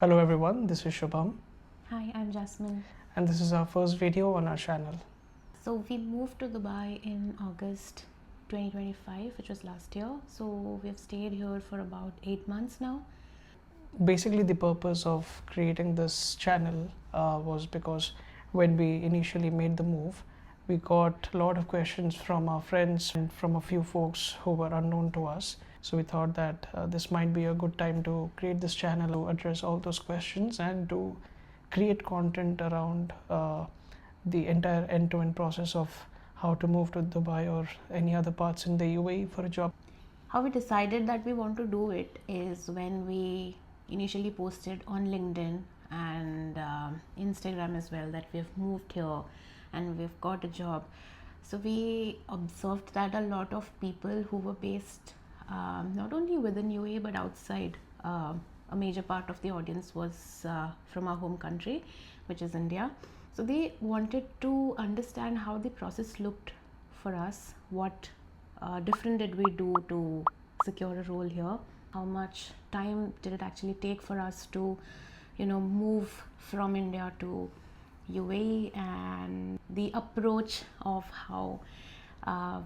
Hello everyone, this is Shubham Hi, I'm Jasmine. and this is our first video on our channel. So we moved to Dubai in August 2025, which was last year. So we've stayed here for about 8 months now. Basically the purpose of creating this channel was because when we initially made the move, we got a lot of questions from our friends and from a few folks who were unknown to us. So we thought that this might be a good time to create this channel to address all those questions and to create content around the entire end-to-end process of how to move to Dubai or any other parts in the UAE for a job. How we decided that we want to do it is when we initially posted on LinkedIn and Instagram as well that we've moved here and we've got a job. So we observed that a lot of people who were based not only within UAE but outside, a major part of the audience was from our home country, which is India. So they wanted to understand how the process looked for us, what different did we do to secure a role here, how much time did it actually take for us to move from India to UAE, and the approach of how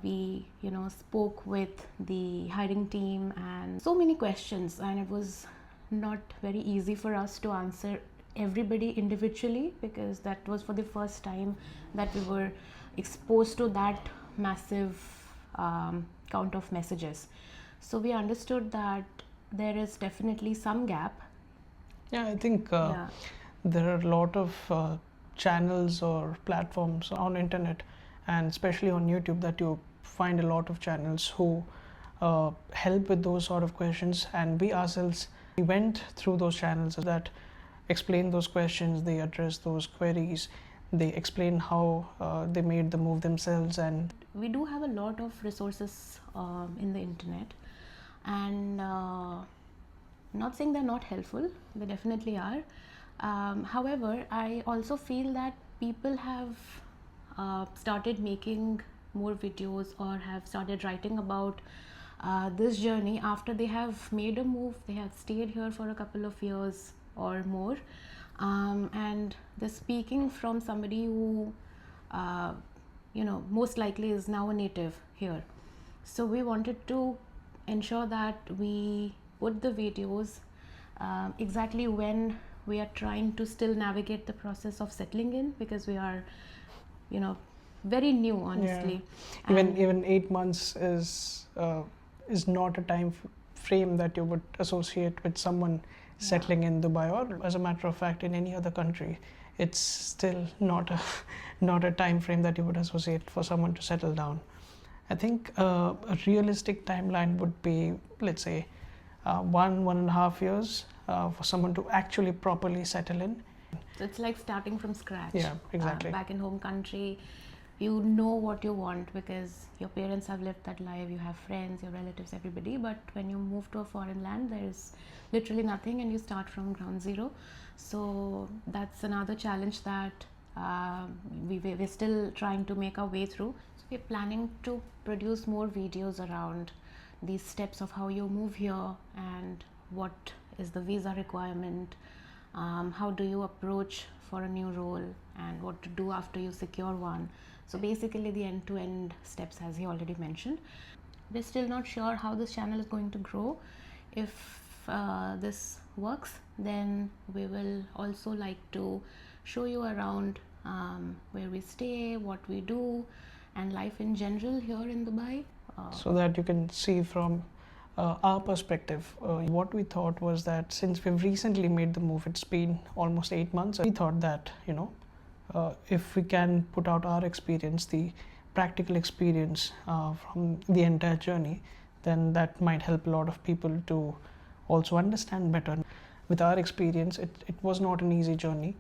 we spoke with the hiring team, and so many questions, and it was not very easy for us to answer everybody individually because that was for the first time that we were exposed to that massive count of messages. So we understood that there is definitely some gap. Yeah, I think there are a lot of channels or platforms on internet and especially on YouTube that you find a lot of channels who help with those sort of questions, and we ourselves we went through those channels that explain those questions, they address those queries, they explain how they made the move themselves. And we do have a lot of resources in the internet, and not saying they're not helpful, they definitely are. However, I also feel that people have started making more videos or have started writing about this journey after they have made a move, they have stayed here for a couple of years or more, and they're speaking from somebody who most likely is now a native here. So we wanted to ensure that we put the videos exactly when we are trying to still navigate the process of settling in, because we are very new, honestly. Yeah. Even 8 months is not a time frame that you would associate with someone settling in Dubai, or as a matter of fact in any other country. It's still not a time frame that you would associate for someone to settle down. I think a realistic timeline would be, let's say, 1.5 years for someone to actually properly settle in. So it's like starting from scratch. Yeah, exactly. Back in home country, you know what you want because your parents have lived that life, you have friends, your relatives, everybody. But when you move to a foreign land, there's literally nothing and you start from ground zero. So that's another challenge that we're still trying to make our way through. So we're planning to produce more videos around these steps of how you move here and what is the visa requirement, how do you approach for a new role, and what to do after you secure one. So basically the end-to-end steps, as he already mentioned. We're still not sure how this channel is going to grow. If this works, then we will also like to show you around where we stay, what we do, and life in general here in Dubai. So that you can see from our perspective. What we thought was that since we've recently made the move, it's been almost 8 months, we thought that if we can put out our experience, the practical experience from the entire journey, then that might help a lot of people to also understand better. With our experience, it was not an easy journey,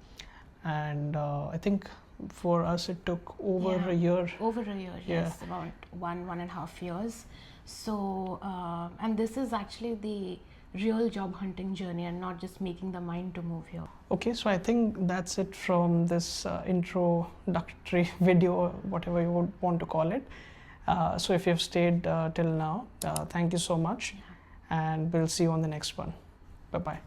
and I think for us it took over a year. Over a year, yes, about 1.5 years. So and this is actually the real job hunting journey and not just making the mind to move here. Okay, so I think that's it from this introductory video, or whatever you would want to call it. So if you've stayed till now, thank you so much, and we'll see you on the next one. Bye bye.